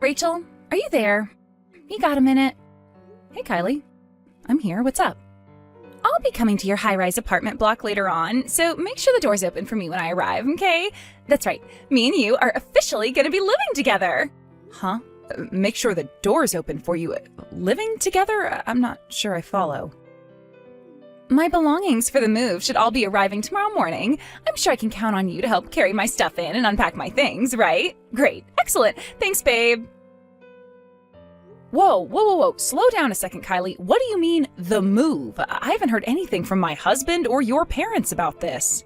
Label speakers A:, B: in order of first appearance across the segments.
A: Rachel, are you there? You got a minute? Hey, Kylie. I'm here. What's up? I'll be coming to your high-rise apartment block later on, so make sure the door's open for me when I arrive, okay? That's right. Me and you are officially gonna be living together. Huh? Make sure the door's open for you. Living together? I'm not sure I follow. My belongings for the move should all be arriving tomorrow morning. I'm sure I can count on you to help carry my stuff in and unpack my things, right? Great. Excellent. Thanks, babe. Whoa. Slow down a second, Kylie. What do you mean, the move? I haven't heard anything from my husband or your parents about this.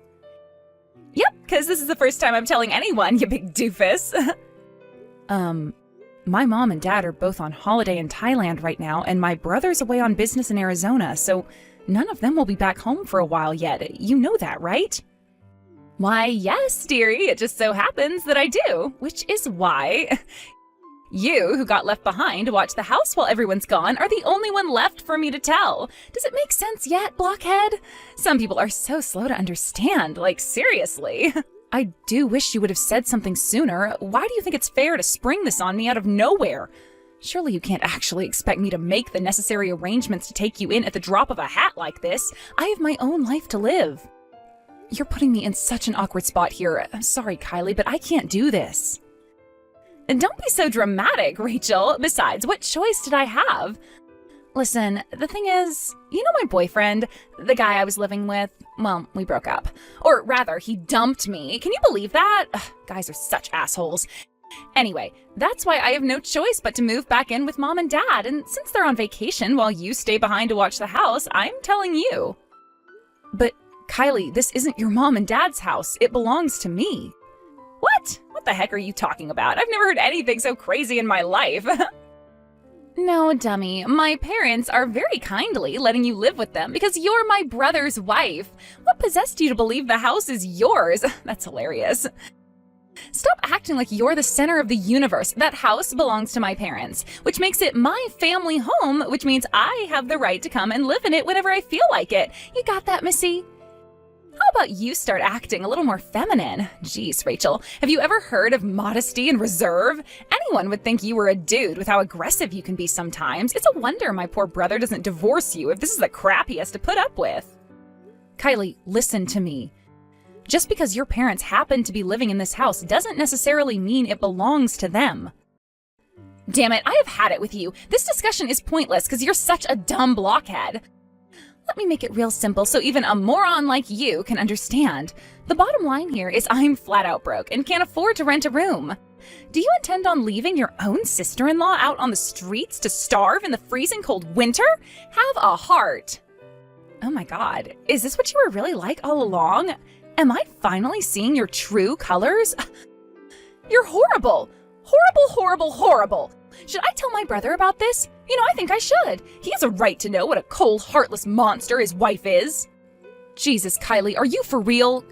A: Yep, because this is the first time I'm telling anyone, you big doofus. My mom and dad are both on holiday in Thailand right now, and my brother's away on business in Arizona, so none of them will be back home for a while yet. You know that, right? Why, yes, dearie. It just so happens that I do, which is why you, who got left behind to watch the house while everyone's gone, are the only one left for me to tell. Does it make sense yet, blockhead? Some people are so slow to understand, like seriously. I do wish you would have said something sooner. Why do you think it's fair to spring this on me out of nowhere? Surely you can't actually expect me to make the necessary arrangements to take you in at the drop of a hat like this. I have my own life to live. You're putting me in such an awkward spot here. I'm sorry, Kylie, but I can't do this. And don't be so dramatic, Rachel. Besides, what choice did I have? Listen, the thing is, you know my boyfriend, the guy I was living with? Well, we broke up. Or rather, he dumped me. Can you believe that? Ugh, guys are such assholes. Anyway, that's why I have no choice but to move back in with mom and dad, and since they're on vacation while you stay behind to watch the house, I'm telling you. But, Kylie, this isn't your mom and dad's house. It belongs to me. What? What the heck are you talking about? I've never heard anything so crazy in my life. No, dummy. My parents are very kindly letting you live with them because you're my brother's wife. What possessed you to believe the house is yours? That's hilarious. Stop acting like you're the center of the universe. That house belongs to my parents, which makes it my family home, which means I have the right to come and live in it whenever I feel like it. You got that, Missy? How about you start acting a little more feminine? Jeez, Rachel, have you ever heard of modesty and reserve? Anyone would think you were a dude with how aggressive you can be sometimes. It's a wonder my poor brother doesn't divorce you if this is the crap he has to put up with. Kylie, listen to me. Just because your parents happen to be living in this house doesn't necessarily mean it belongs to them. Damn it, I have had it with you. This discussion is pointless because you're such a dumb blockhead. Let me make it real simple so even a moron like you can understand. The bottom line here is I'm flat out broke and can't afford to rent a room. Do you intend on leaving your own sister-in-law out on the streets to starve in the freezing cold winter? Have a heart. Oh my God, is this what you were really like all along? Am I finally seeing your true colors? You're horrible. Horrible. Should I tell my brother about this? You know, I think I should. He has a right to know what a cold, heartless monster his wife is. Jesus, Kylie, are you for real?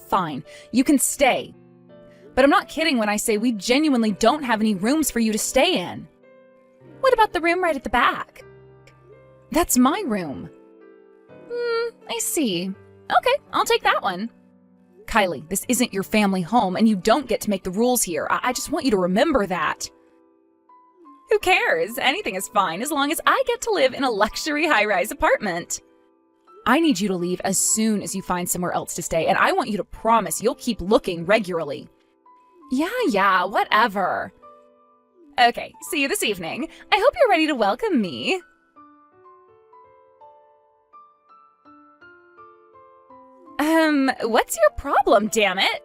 A: Fine, you can stay. But I'm not kidding when I say we genuinely don't have any rooms for you to stay in. What about the room right at the back? That's my room. I see. Okay, I'll take that one. Kylie, this isn't your family home and you don't get to make the rules here. I just want you to remember that. Who cares? Anything is fine as long as I get to live in a luxury high-rise apartment. I need you to leave as soon as you find somewhere else to stay, and I want you to promise you'll keep looking regularly. Yeah, whatever. Okay, see you this evening. I hope you're ready to welcome me. What's your problem, damn it?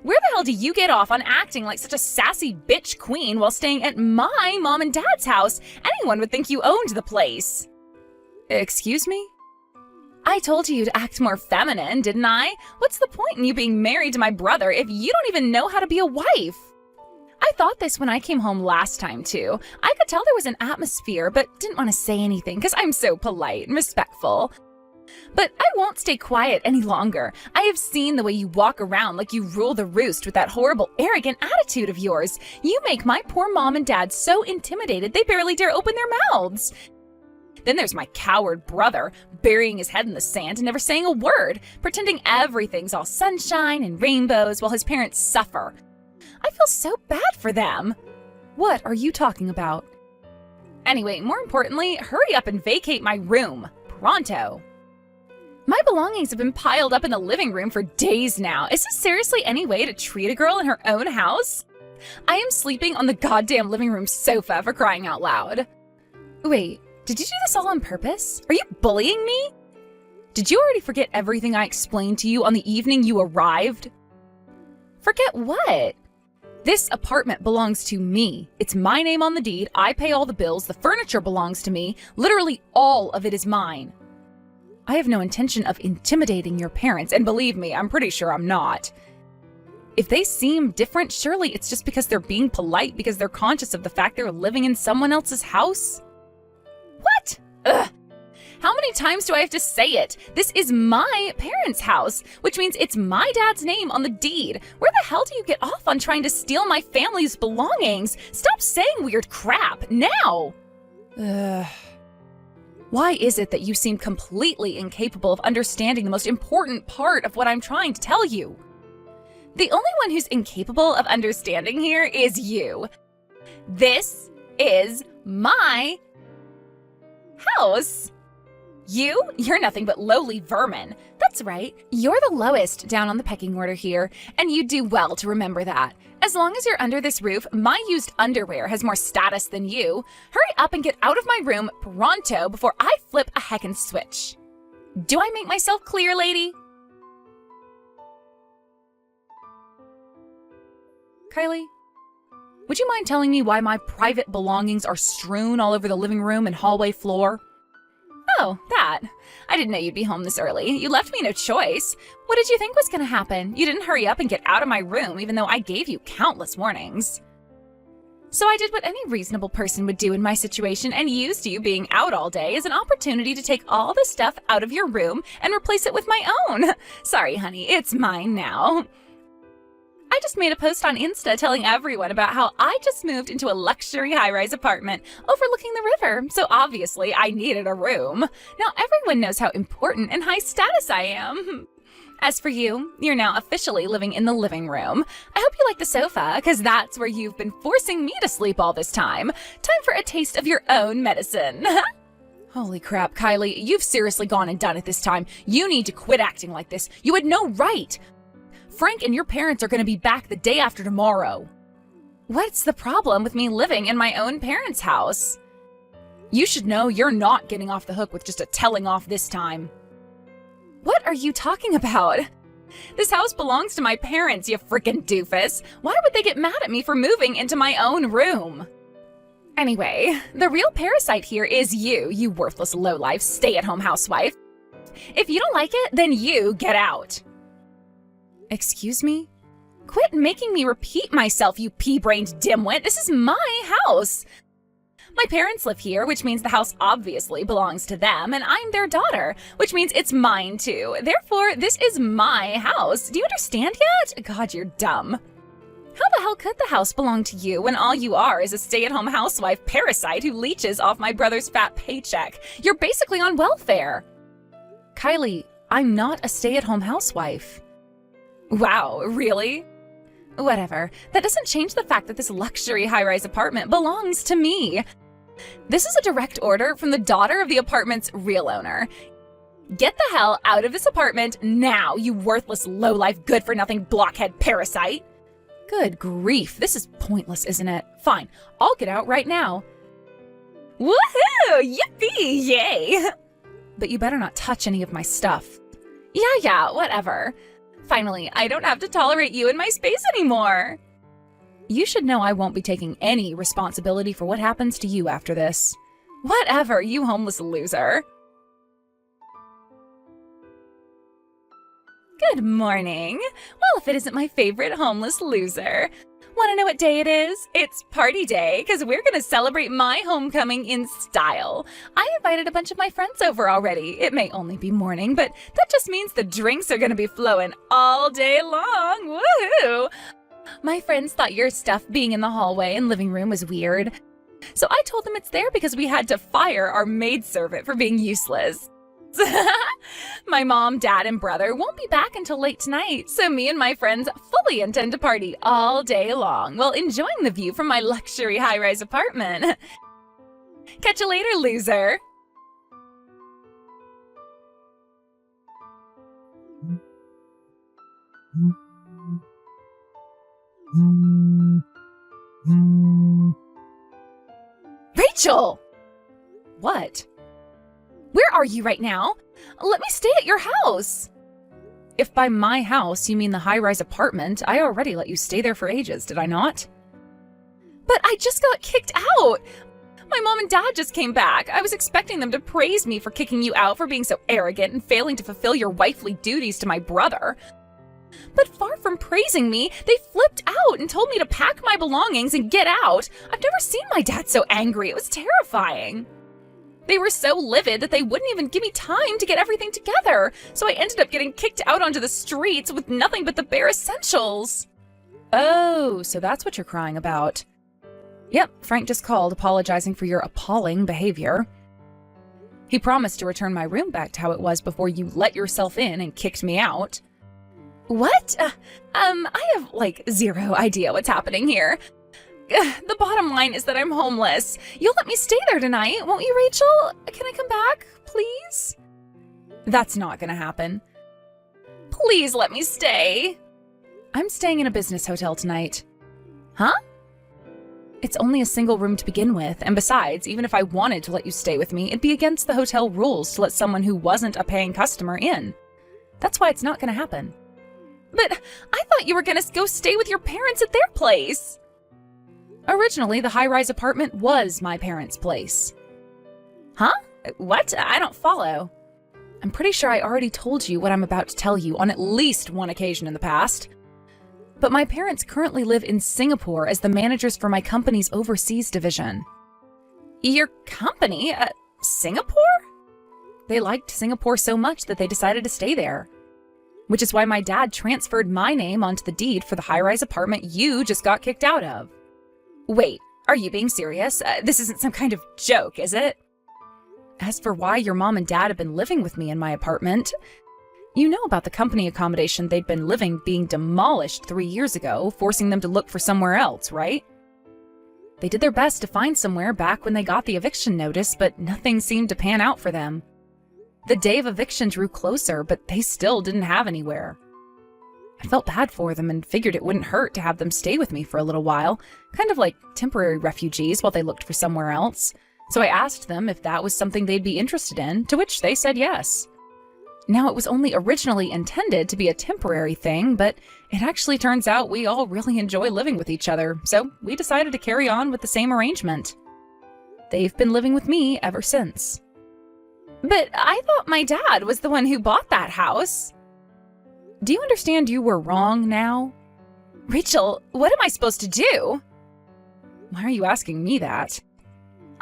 A: Where the hell do you get off on acting like such a sassy bitch queen while staying at my mom and dad's house? Anyone would think you owned the place. Excuse me? I told you to act more feminine, didn't I? What's the point in you being married to my brother if you don't even know how to be a wife? I thought this when I came home last time, too. I could tell there was an atmosphere, but didn't want to say anything because I'm so polite and respectful. But I won't stay quiet any longer. I have seen the way you walk around like you rule the roost with that horrible, arrogant attitude of yours. You make my poor mom and dad so intimidated they barely dare open their mouths. Then there's my coward brother, burying his head in the sand and never saying a word, pretending everything's all sunshine and rainbows while his parents suffer. I feel so bad for them. What are you talking about? Anyway, more importantly, hurry up and vacate my room. Pronto. My belongings have been piled up in the living room for days now. Is this seriously any way to treat a girl in her own house? I am sleeping on the goddamn living room sofa, for crying out loud. Wait, did you do this all on purpose? Are you bullying me? Did you already forget everything I explained to you on the evening you arrived? Forget what? This apartment belongs to me. It's my name on the deed. I pay all the bills. The furniture belongs to me. Literally all of it is mine. I have no intention of intimidating your parents, and believe me, I'm pretty sure I'm not. If they seem different, surely it's just because they're being polite because they're conscious of the fact they're living in someone else's house? What? Ugh. How many times do I have to say it? This is my parents' house, which means it's my dad's name on the deed. Where the hell do you get off on trying to steal my family's belongings? Stop saying weird crap, now! Ugh. Why is it that you seem completely incapable of understanding the most important part of what I'm trying to tell you? The only one who's incapable of understanding here is you. This is my house. You're nothing but lowly vermin. That's right, you're the lowest down on the pecking order here, and you do well to remember that. As long as you're under this roof, my used underwear has more status than you. Hurry up and get out of my room pronto before I flip a heckin' switch. Do I make myself clear, lady? Kylie, would you mind telling me why my private belongings are strewn all over the living room and hallway floor? Oh, that. I didn't know you'd be home this early. You left me no choice. What did you think was going to happen? You didn't hurry up and get out of my room, even though I gave you countless warnings. So I did what any reasonable person would do in my situation and used you being out all day as an opportunity to take all the stuff out of your room and replace it with my own. Sorry, honey, it's mine now. I just made a post on Insta telling everyone about how I just moved into a luxury high-rise apartment overlooking the river, so obviously I needed a room. Now everyone knows how important and high status I am. As for you, you're now officially living in the living room. I hope you like the sofa, because that's where you've been forcing me to sleep all this time. Time for a taste of your own medicine. Holy crap, Kylie, you've seriously gone and done it this time. You need to quit acting like this. You had no right. Frank and your parents are going to be back the day after tomorrow. What's the problem with me living in my own parents' house? You should know you're not getting off the hook with just a telling off this time. What are you talking about? This house belongs to my parents, you frickin' doofus. Why would they get mad at me for moving into my own room? Anyway, the real parasite here is you worthless lowlife stay-at-home housewife. If you don't like it, then you get out. Excuse me? Quit making me repeat myself, you pea-brained dimwit. This is my house. My parents live here, which means the house obviously belongs to them, and I'm their daughter, which means it's mine too. Therefore, this is my house. Do you understand yet? God, you're dumb. How the hell could the house belong to you when all you are is a stay-at-home housewife parasite who leeches off my brother's fat paycheck? You're basically on welfare. Kylie, I'm not a stay-at-home housewife. Wow, really? Whatever. That doesn't change the fact that this luxury high-rise apartment belongs to me. This is a direct order from the daughter of the apartment's real owner. Get the hell out of this apartment now, you worthless, low-life, good-for-nothing blockhead parasite. Good grief, this is pointless, isn't it? Fine, I'll get out right now. Woohoo! Yippee! Yay! But you better not touch any of my stuff. Yeah, whatever. Finally, I don't have to tolerate you in my space anymore. You should know I won't be taking any responsibility for what happens to you after this. Whatever, you homeless loser. Good morning. Well, if it isn't my favorite homeless loser. Want to know what day it is? It's party day, because we're going to celebrate my homecoming in style. I invited a bunch of my friends over already. It may only be morning, but that just means the drinks are going to be flowing all day long. Woohoo! My friends thought your stuff being in the hallway and living room was weird. So I told them it's there because we had to fire our maidservant for being useless. My mom, dad, and brother won't be back until late tonight, so me and my friends fully intend to party all day long while enjoying the view from my luxury high-rise apartment. Catch you later, loser! Rachel! What? Where are you right now? Let me stay at your house. If by my house you mean the high-rise apartment, I already let you stay there for ages, did I not? But I just got kicked out. My mom and dad just came back. I was expecting them to praise me for kicking you out for being so arrogant and failing to fulfill your wifely duties to my brother. But far from praising me, they flipped out and told me to pack my belongings and get out. I've never seen my dad so angry. It was terrifying. They were so livid that they wouldn't even give me time to get everything together, so I ended up getting kicked out onto the streets with nothing but the bare essentials. Oh, so that's what you're crying about. Yep, Frank just called apologizing for your appalling behavior. He promised to return my room back to how it was before you let yourself in and kicked me out. What? I have, zero idea what's happening here. The bottom line is that I'm homeless. You'll let me stay there tonight, won't you, Rachel? Can I come back, please? That's not gonna happen. Please let me stay. I'm staying in a business hotel tonight. Huh? It's only a single room to begin with, and besides, even if I wanted to let you stay with me, it'd be against the hotel rules to let someone who wasn't a paying customer in. That's why it's not gonna happen. But I thought you were gonna go stay with your parents at their place. Originally, the high-rise apartment was my parents' place. Huh? What? I don't follow. I'm pretty sure I already told you what I'm about to tell you on at least one occasion in the past. But my parents currently live in Singapore as the managers for my company's overseas division. Your company? Singapore? They liked Singapore so much that they decided to stay there. Which is why my dad transferred my name onto the deed for the high-rise apartment you just got kicked out of. Wait, are you being serious? This isn't some kind of joke, is it? As for why your mom and dad have been living with me in my apartment, you know about the company accommodation they'd been living being demolished 3 years ago, forcing them to look for somewhere else, right? They did their best to find somewhere back when they got the eviction notice, but nothing seemed to pan out for them. The day of eviction drew closer, but they still didn't have anywhere. I felt bad for them and figured it wouldn't hurt to have them stay with me for a little while, kind of like temporary refugees while they looked for somewhere else. So I asked them if that was something they'd be interested in, to which they said yes. Now, it was only originally intended to be a temporary thing, but it actually turns out we all really enjoy living with each other, so we decided to carry on with the same arrangement. They've been living with me ever since. But I thought my dad was the one who bought that house. Do you understand you were wrong now? Rachel, what am I supposed to do? Why are you asking me that?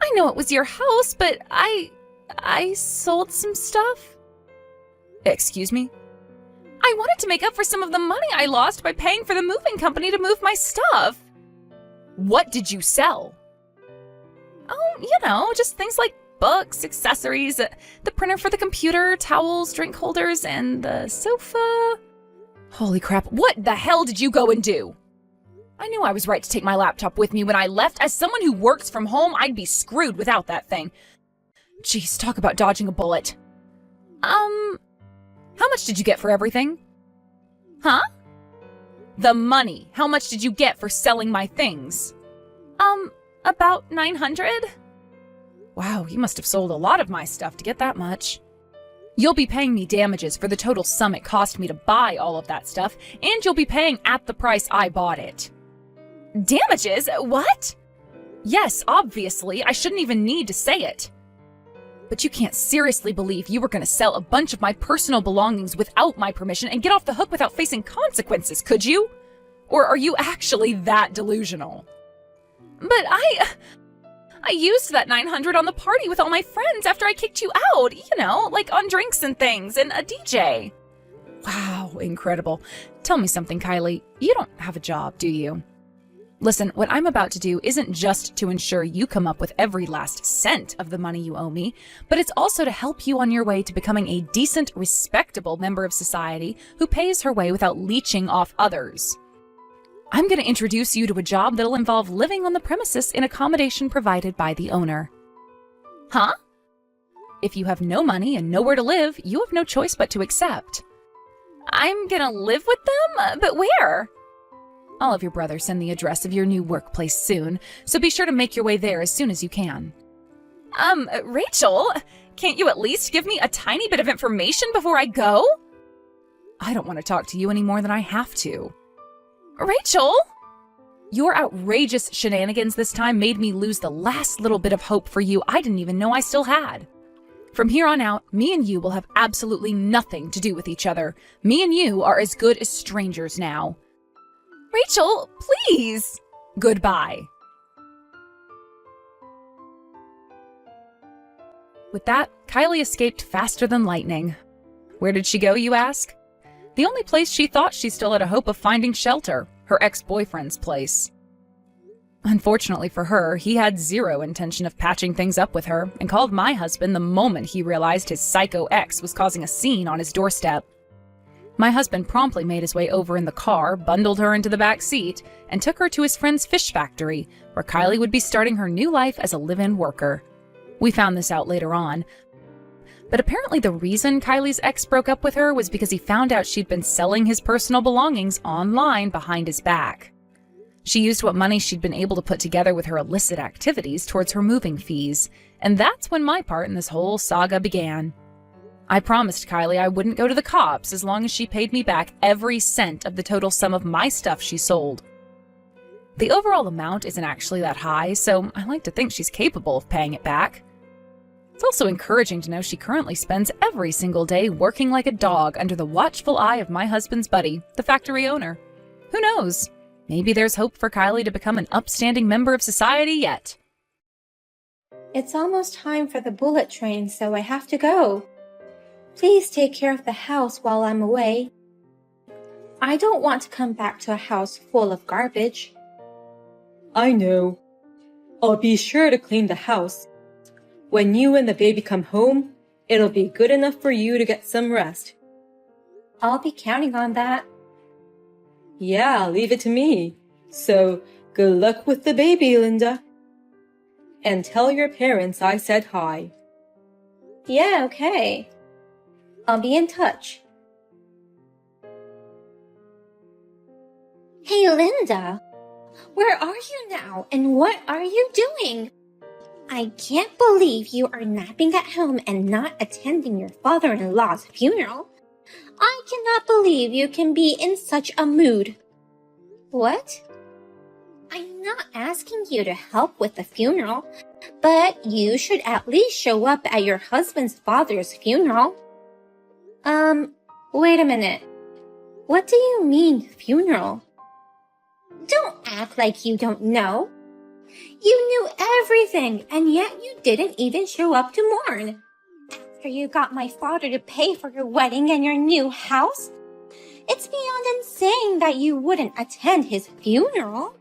A: I know it was your house, but I sold some stuff. Excuse me? I wanted to make up for some of the money I lost by paying for the moving company to move my stuff. What did you sell? Oh, just things like books, accessories, the printer for the computer, towels, drink holders, and the sofa. Holy crap, what the hell did you go and do? I knew I was right to take my laptop with me when I left. As someone who works from home, I'd be screwed without that thing. Jeez, talk about dodging a bullet. How much did you get for everything? Huh? The money. How much did you get for selling my things? About 900? Wow, you must have sold a lot of my stuff to get that much. You'll be paying me damages for the total sum it cost me to buy all of that stuff, and you'll be paying at the price I bought it. Damages? What? Yes, obviously, I shouldn't even need to say it. But you can't seriously believe you were going to sell a bunch of my personal belongings without my permission and get off the hook without facing consequences, could you? Or are you actually that delusional? But I used that 900 on the party with all my friends after I kicked you out, like on drinks and things and a DJ. Wow, incredible. Tell me something, Kylie. You don't have a job, do you? Listen, what I'm about to do isn't just to ensure you come up with every last cent of the money you owe me, but it's also to help you on your way to becoming a decent, respectable member of society who pays her way without leeching off others. I'm going to introduce you to a job that'll involve living on the premises in accommodation provided by the owner. Huh? If you have no money and nowhere to live, you have no choice but to accept. I'm going to live with them? But where? I'll have your brother send the address of your new workplace soon, so be sure to make your way there as soon as you can. Rachel, can't you at least give me a tiny bit of information before I go? I don't want to talk to you any more than I have to. Rachel! Your outrageous shenanigans this time made me lose the last little bit of hope for you I didn't even know I still had. From here on out, me and you will have absolutely nothing to do with each other. Me and you are as good as strangers now. Rachel, please! Goodbye. With that, Kylie escaped faster than lightning. Where did she go, you ask? The only place she thought she still had a hope of finding shelter, her ex-boyfriend's place. Unfortunately for her, he had zero intention of patching things up with her and called my husband the moment he realized his psycho ex was causing a scene on his doorstep. My husband promptly made his way over in the car, bundled her into the back seat, and took her to his friend's fish factory, where Kylie would be starting her new life as a live-in worker. We found this out later on, but apparently the reason Kylie's ex broke up with her was because he found out she'd been selling his personal belongings online behind his back. She used what money she'd been able to put together with her illicit activities towards her moving fees, and that's when my part in this whole saga began. I promised Kylie I wouldn't go to the cops as long as she paid me back every cent of the total sum of my stuff she sold. The overall amount isn't actually that high, so I like to think she's capable of paying it back. It's also encouraging to know she currently spends every single day working like a dog under the watchful eye of my husband's buddy, the factory owner. Who knows? Maybe there's hope for Kylie to become an upstanding member of society yet.
B: It's almost time for the bullet train, so I have to go. Please take care of the house while I'm away. I don't want to come back to a house full of garbage.
C: I know. I'll be sure to clean the house. When you and the baby come home, it'll be good enough for you to get some rest.
B: I'll be counting on that.
C: Yeah, leave it to me. So, good luck with the baby, Linda. And tell your parents I said hi.
B: Yeah, okay. I'll be in touch. Hey, Linda. Where are you now, and what are you doing? I can't believe you are napping at home and not attending your father-in-law's funeral. I cannot believe you can be in such a mood. What? I'm not asking you to help with the funeral, but you should at least show up at your husband's father's funeral. Wait a minute. What do you mean, funeral? Don't act like you don't know. You knew everything, and yet you didn't even show up to mourn. After you got my father to pay for your wedding and your new house, it's beyond insane that you wouldn't attend his funeral.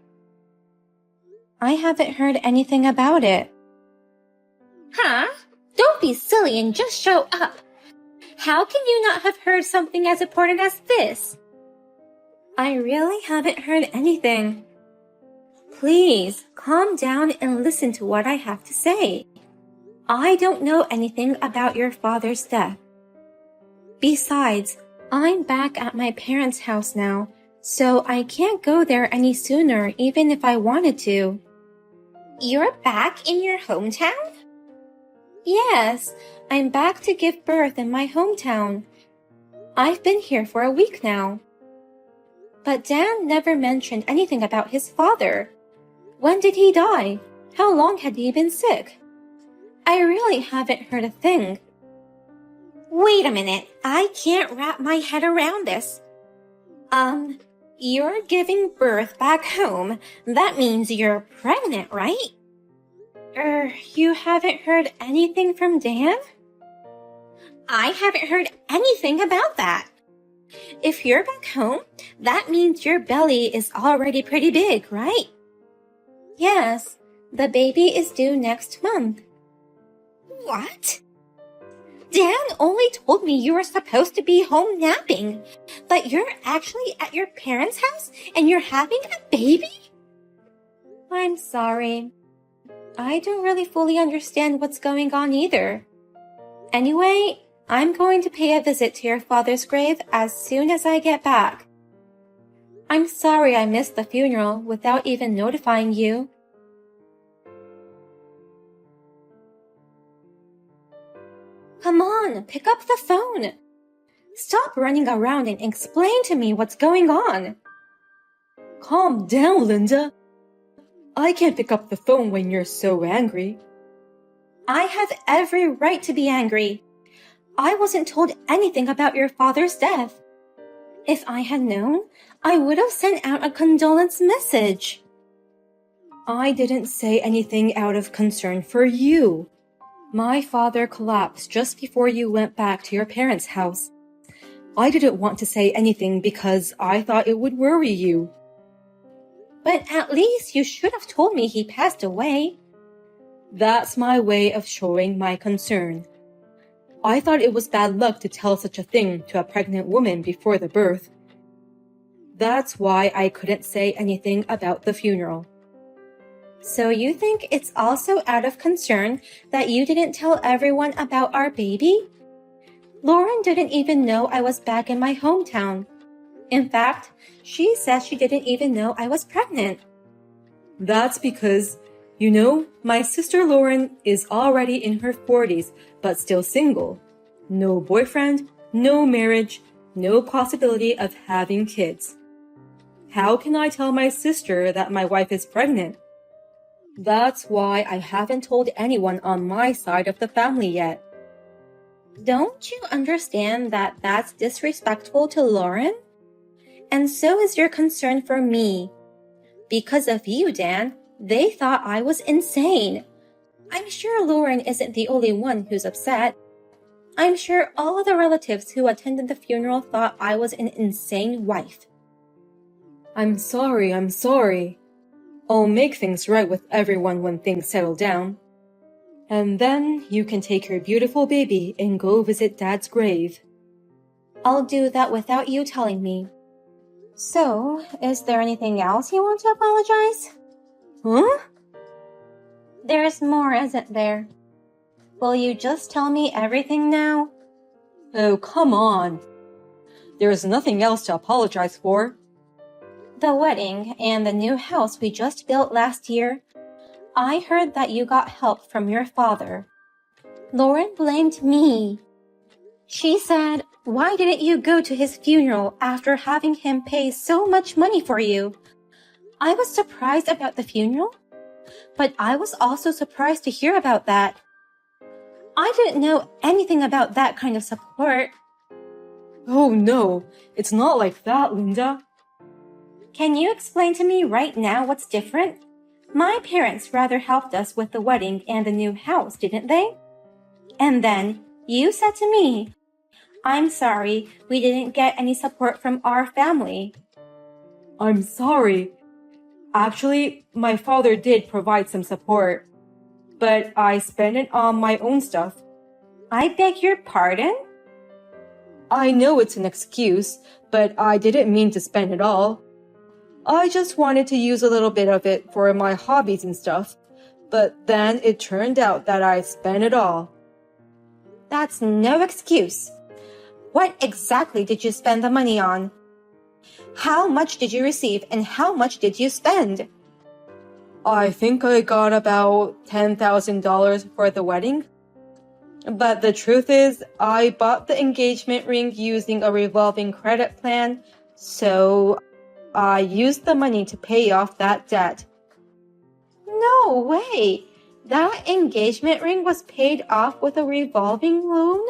B: I haven't heard anything about it. Huh? Don't be silly and just show up. How can you not have heard something as important as this? I really haven't heard anything. Please, calm down and listen to what I have to say. I don't know anything about your father's death. Besides, I'm back at my parents' house now, so I can't go there any sooner even if I wanted to. You're back in your hometown? Yes, I'm back to give birth in my hometown. I've been here for a week now. But Dan never mentioned anything about his father. When did he die? How long had he been sick? I really haven't heard a thing. Wait a minute, I can't wrap my head around this. You're giving birth back home. That means you're pregnant, right? You haven't heard anything from Dan? I haven't heard anything about that. If you're back home, that means your belly is already pretty big, right? Yes, the baby is due next month. What? Dan only told me you were supposed to be home napping, but you're actually at your parents' house and you're having a baby? I'm sorry. I don't really fully understand what's going on either. Anyway, I'm going to pay a visit to your father's grave as soon as I get back. I'm sorry I missed the funeral without even notifying you. Come on, pick up the phone. Stop running around and explain to me what's going on.
C: Calm down, Linda. I can't pick up the phone when you're so angry.
B: I have every right to be angry. I wasn't told anything about your father's death. If I had known, I would have sent out a condolence message.
C: I didn't say anything out of concern for you. My father collapsed just before you went back to your parents' house. I didn't want to say anything because I thought it would worry you.
B: But at least you should have told me he passed away.
C: That's my way of showing my concern. I thought it was bad luck to tell such a thing to a pregnant woman before the birth. That's why I couldn't say anything about the funeral.
B: So you think it's also out of concern that you didn't tell everyone about our baby? Lauren didn't even know I was back in my hometown. In fact, she says she didn't even know I was pregnant.
C: That's because, my sister Lauren is already in her 40s, but still single. No boyfriend, no marriage, no possibility of having kids. How can I tell my sister that my wife is pregnant? That's why I haven't told anyone on my side of the family yet.
B: Don't you understand that that's disrespectful to Lauren? And so is your concern for me. Because of you, Dan, they thought I was insane. I'm sure Lauren isn't the only one who's upset. I'm sure all of the relatives who attended the funeral thought I was an insane wife.
C: I'm sorry. I'll make things right with everyone when things settle down. And then you can take your beautiful baby and go visit Dad's grave.
B: I'll do that without you telling me. So, is there anything else you want to apologize?
C: Huh?
B: There's more, isn't there? Will you just tell me everything now?
C: Oh, come on. There's nothing else to apologize for.
B: The wedding and the new house we just built last year. I heard that you got help from your father. Lauren blamed me. She said, "Why didn't you go to his funeral after having him pay so much money for you?" I was surprised about the funeral, but I was also surprised to hear about that. I didn't know anything about that kind of support.
C: Oh no, it's not like that, Linda.
B: Can you explain to me right now what's different? My parents rather helped us with the wedding and the new house, didn't they? And then you said to me, "I'm sorry, we didn't get any support from our family."
C: I'm sorry. Actually, my father did provide some support, but I spent it on my own stuff.
B: I beg your pardon?
C: I know it's an excuse, but I didn't mean to spend it all. I just wanted to use a little bit of it for my hobbies and stuff, but then it turned out that I spent it all.
B: That's no excuse. What exactly did you spend the money on? How much did you receive and how much did you spend?
C: I think I got about $10,000 for the wedding. But the truth is, I bought the engagement ring using a revolving credit plan, so I used the money to pay off that debt.
B: No way! That engagement ring was paid off with a revolving loan?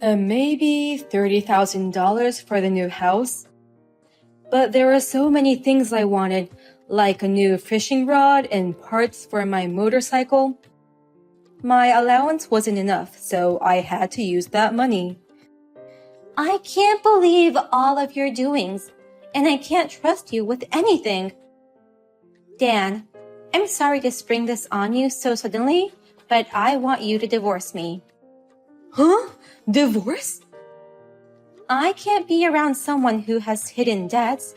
C: And maybe $30,000 for the new house. But there were so many things I wanted, like a new fishing rod and parts for my motorcycle. My allowance wasn't enough, so I had to use that money.
B: I can't believe all of your doings, and I can't trust you with anything. Dan, I'm sorry to spring this on you so suddenly, but I want you to divorce me.
C: Huh? Divorce?
B: I can't be around someone who has hidden debts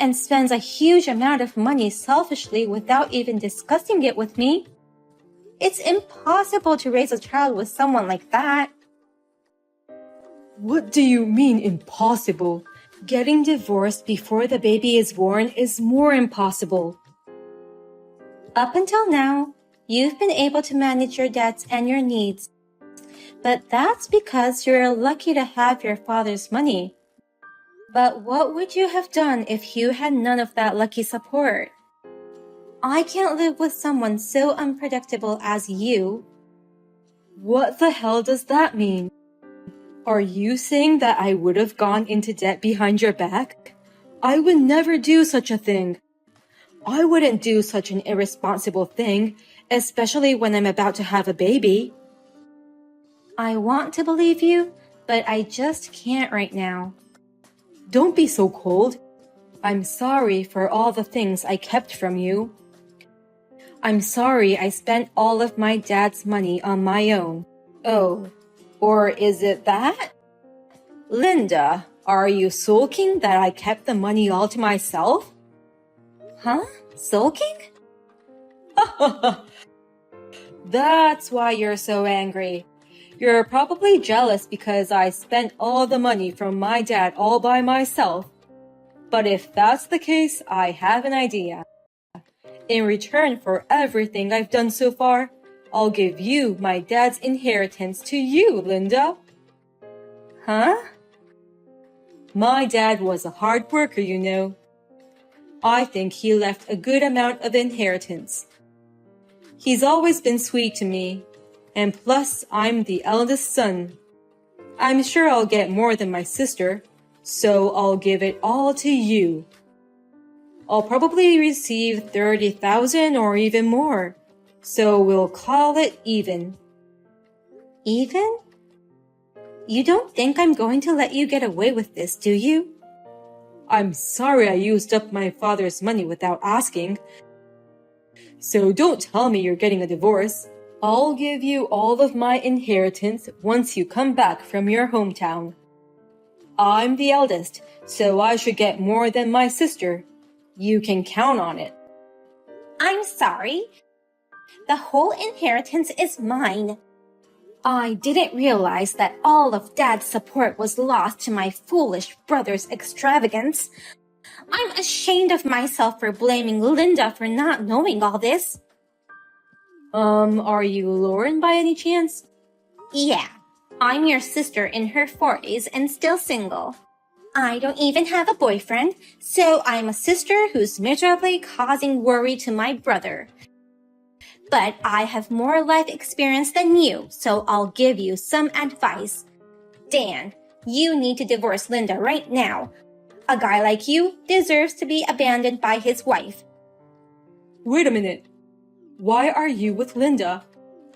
B: and spends a huge amount of money selfishly without even discussing it with me. It's impossible to raise a child with someone like that.
C: What do you mean impossible? Getting divorced before the baby is born is more impossible.
B: Up until now, you've been able to manage your debts and your needs. But that's because you're lucky to have your father's money. But what would you have done if you had none of that lucky support? I can't live with someone so unpredictable as you.
C: What the hell does that mean? Are you saying that I would have gone into debt behind your back? I would never do such a thing. I wouldn't do such an irresponsible thing, especially when I'm about to have a baby.
B: I want to believe you, but I just can't right now.
C: Don't be so cold. I'm sorry for all the things I kept from you. I'm sorry I spent all of my dad's money on my own. Oh, or is it that? Linda, are you sulking that I kept the money all to myself?
B: Huh? Sulking?
C: That's why you're so angry. You're probably jealous because I spent all the money from my dad all by myself. But if that's the case, I have an idea. In return for everything I've done so far, I'll give you my dad's inheritance to you, Linda.
B: Huh?
C: My dad was a hard worker, you know. I think he left a good amount of inheritance. He's always been sweet to me, and plus I'm the eldest son. I'm sure I'll get more than my sister, so I'll give it all to you. I'll probably receive 30,000 or even more, so we'll call it even.
B: Even? You don't think I'm going to let you get away with this, do you?
C: I'm sorry I used up my father's money without asking. So don't tell me you're getting a divorce. I'll give you all of my inheritance once you come back from your hometown. I'm the eldest, so I should get more than my sister. You can count on it.
B: I'm sorry. The whole inheritance is mine. I didn't realize that all of Dad's support was lost to my foolish brother's extravagance. I'm ashamed of myself for blaming Linda for not knowing all this.
C: Are you Lauren by any chance?
B: Yeah, I'm your sister in her 40s and still single. I don't even have a boyfriend, so I'm a sister who's miserably causing worry to my brother. But I have more life experience than you, so I'll give you some advice. Dan, you need to divorce Linda right now. A guy like you deserves to be abandoned by his wife.
C: Wait a minute. Why are you with Linda?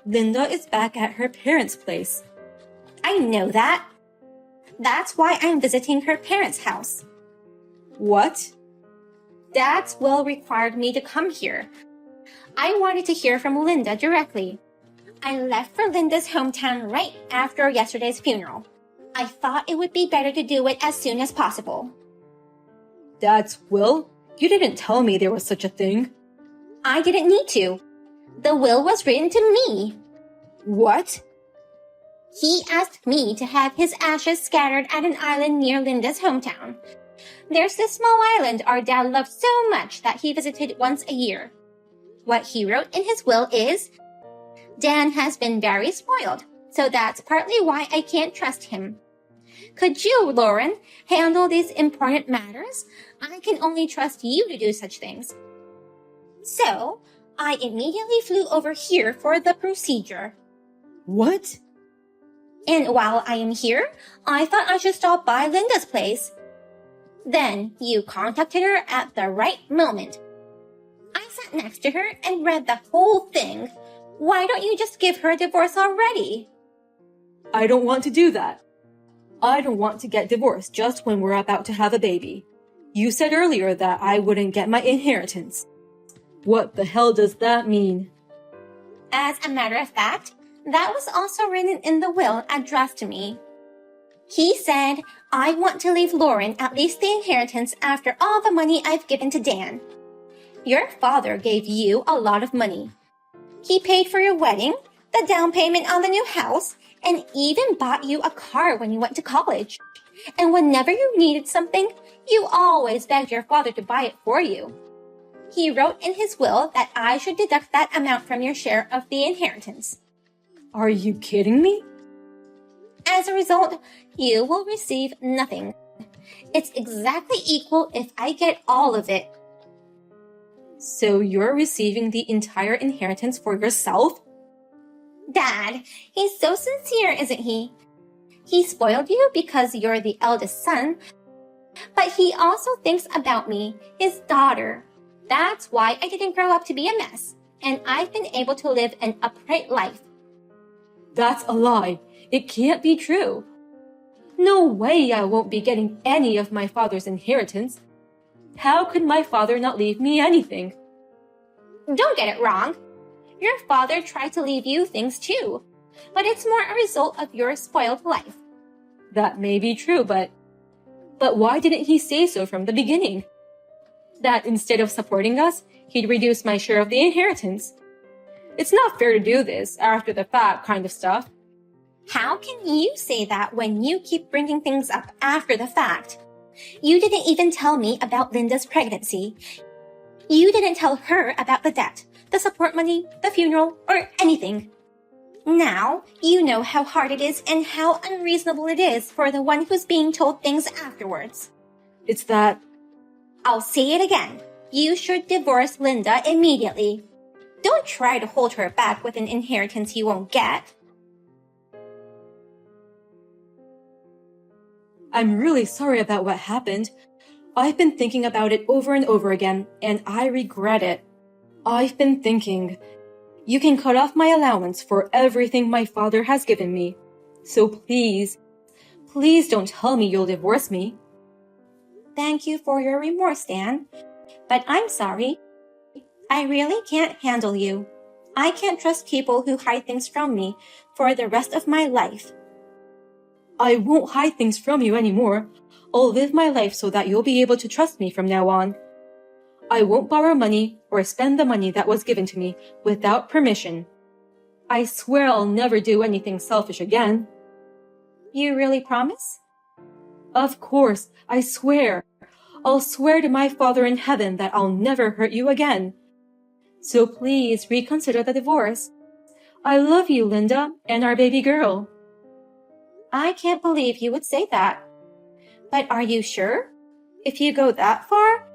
C: Linda is back at her parents' place.
B: I know that. That's why I'm visiting her parents' house.
C: What?
B: Dad's will required me to come here. I wanted to hear from Linda directly. I left for Linda's hometown right after yesterday's funeral. I thought it would be better to do it as soon as possible.
C: Dad's will? You didn't tell me there was such a thing.
B: I didn't need to. The will was written to me.
C: What?
B: He asked me to have his ashes scattered at an island near Linda's hometown. There's this small island our dad loved so much that he visited once a year. What he wrote in his will is, Dan has been very spoiled, so that's partly why I can't trust him. Could you, Lauren, handle these important matters? I can only trust you to do such things. So, I immediately flew over here for the procedure.
C: What?
B: And while I am here, I thought I should stop by Linda's place. Then you contacted her at the right moment. I sat next to her and read the whole thing. Why don't you just give her a divorce already?
C: I don't want to do that. I don't want to get divorced just when we're about to have a baby. You said earlier that I wouldn't get my inheritance. What the hell does that mean?
B: As a matter of fact, that was also written in the will addressed to me. He said, I want to leave Lauren at least the inheritance after all the money I've given to Dan. Your father gave you a lot of money. He paid for your wedding, the down payment on the new house, and even bought you a car when you went to college. And whenever you needed something, you always begged your father to buy it for you. He wrote in his will that I should deduct that amount from your share of the inheritance.
C: Are you kidding me?
B: As a result, you will receive nothing. It's exactly equal if I get all of it.
C: So you're receiving the entire inheritance for yourself?
B: Dad, he's so sincere, isn't he? He spoiled you because you're the eldest son, but he also thinks about me, his daughter. That's why I didn't grow up to be a mess, and I've been able to live an upright life.
C: That's a lie. It can't be true. No way I won't be getting any of my father's inheritance. How could my father not leave me anything?
B: Don't get it wrong. Your father tried to leave you things too, but it's more a result of your spoiled life.
C: That may be true, but why didn't he say so from the beginning? That instead of supporting us, he'd reduce my share of the inheritance. It's not fair to do this after the fact kind of stuff.
B: How can you say that when you keep bringing things up after the fact? You didn't even tell me about Linda's pregnancy. You didn't tell her about the debt, the support money, the funeral, or anything. Now, you know how hard it is and how unreasonable it is for the one who's being told things afterwards.
C: It's that...
B: I'll say it again. You should divorce Linda immediately. Don't try to hold her back with an inheritance you won't get.
C: I'm really sorry about what happened. I've been thinking about it over and over again, and I regret it. I've been thinking, you can cut off my allowance for everything my father has given me. So please don't tell me you'll divorce me.
B: Thank you for your remorse, Dan. But I'm sorry. I really can't handle you. I can't trust people who hide things from me for the rest of my life.
C: I won't hide things from you anymore. I'll live my life so that you'll be able to trust me from now on. I won't borrow money or spend the money that was given to me without permission. I swear I'll never do anything selfish again.
B: You really promise?
C: Of course, I swear. I'll swear to my Father in heaven that I'll never hurt you again. So please reconsider the divorce. I love you, Linda, and our baby girl.
B: I can't believe you would say that. But are you sure? If you go that far,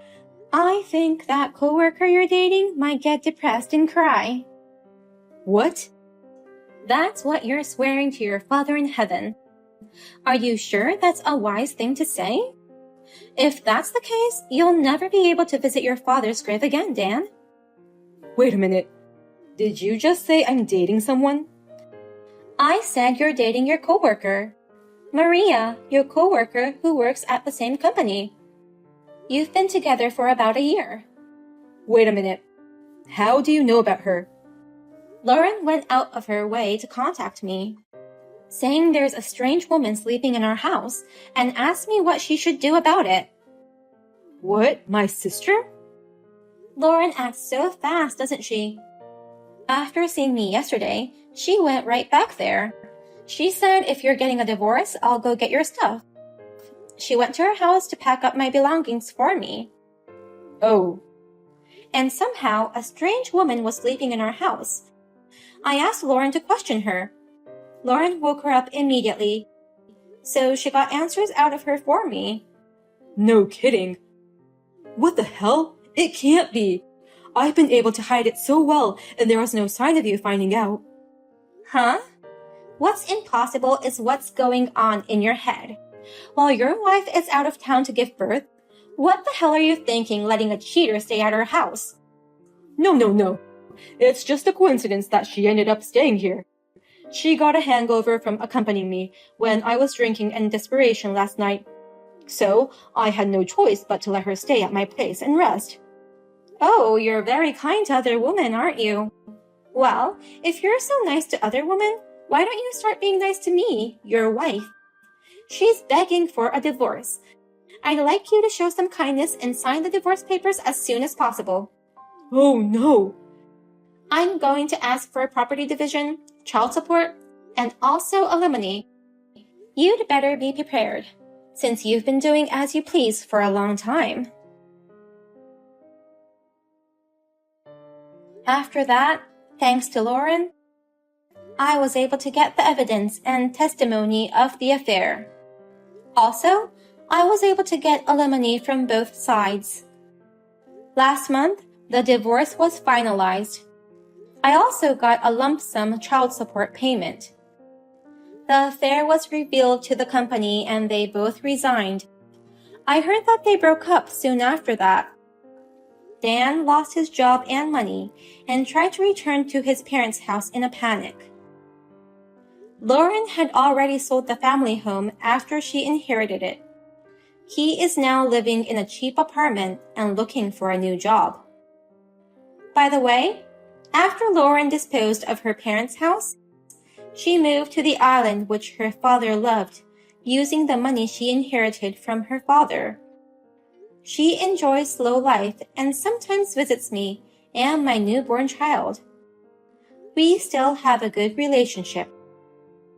B: I think that coworker you're dating might get depressed and cry.
C: What?
B: That's what you're swearing to your Father in heaven. Are you sure that's a wise thing to say? If that's the case, you'll never be able to visit your father's grave again, Dan.
C: Wait a minute. Did you just say I'm dating someone?
B: I said you're dating your coworker. Maria, your coworker who works at the same company. You've been together for about a year.
C: Wait a minute. How do you know about her?
B: Lauren went out of her way to contact me, saying there's a strange woman sleeping in our house and asked me what she should do about it.
C: What? My sister?
B: Lauren acts so fast, doesn't she? After seeing me yesterday, she went right back there. She said, if you're getting a divorce, I'll go get your stuff. She went to her house to pack up my belongings for me.
C: Oh.
B: And somehow, a strange woman was sleeping in our house. I asked Lauren to question her. Lauren woke her up immediately, so she got answers out of her for me.
C: No kidding. What the hell? It can't be. I've been able to hide it so well, and there was no sign of you finding out.
B: Huh? What's impossible is what's going on in your head. While your wife is out of town to give birth, what the hell are you thinking letting a cheater stay at her house?
C: No. It's just a coincidence that she ended up staying here. She got a hangover from accompanying me when I was drinking in desperation last night. So I had no choice but to let her stay at my place and rest.
B: Oh, you're very kind to other women, aren't you? Well, if you're so nice to other women, why don't you start being nice to me, your wife? She's begging for a divorce. I'd like you to show some kindness and sign the divorce papers as soon as possible.
C: Oh no!
B: I'm going to ask for a property division, child support, and also alimony. You'd better be prepared, since you've been doing as you please for a long time. After that, thanks to Lauren, I was able to get the evidence and testimony of the affair. Also, I was able to get alimony from both sides. Last month, the divorce was finalized. I also got a lump sum child support payment. The affair was revealed to the company and they both resigned. I heard that they broke up soon after that. Dan lost his job and money and tried to return to his parents' house in a panic. Lauren had already sold the family home after she inherited it. He is now living in a cheap apartment and looking for a new job. By the way, after Lauren disposed of her parents' house, she moved to the island which her father loved, using the money she inherited from her father. She enjoys slow life and sometimes visits me and my newborn child. We still have a good relationship.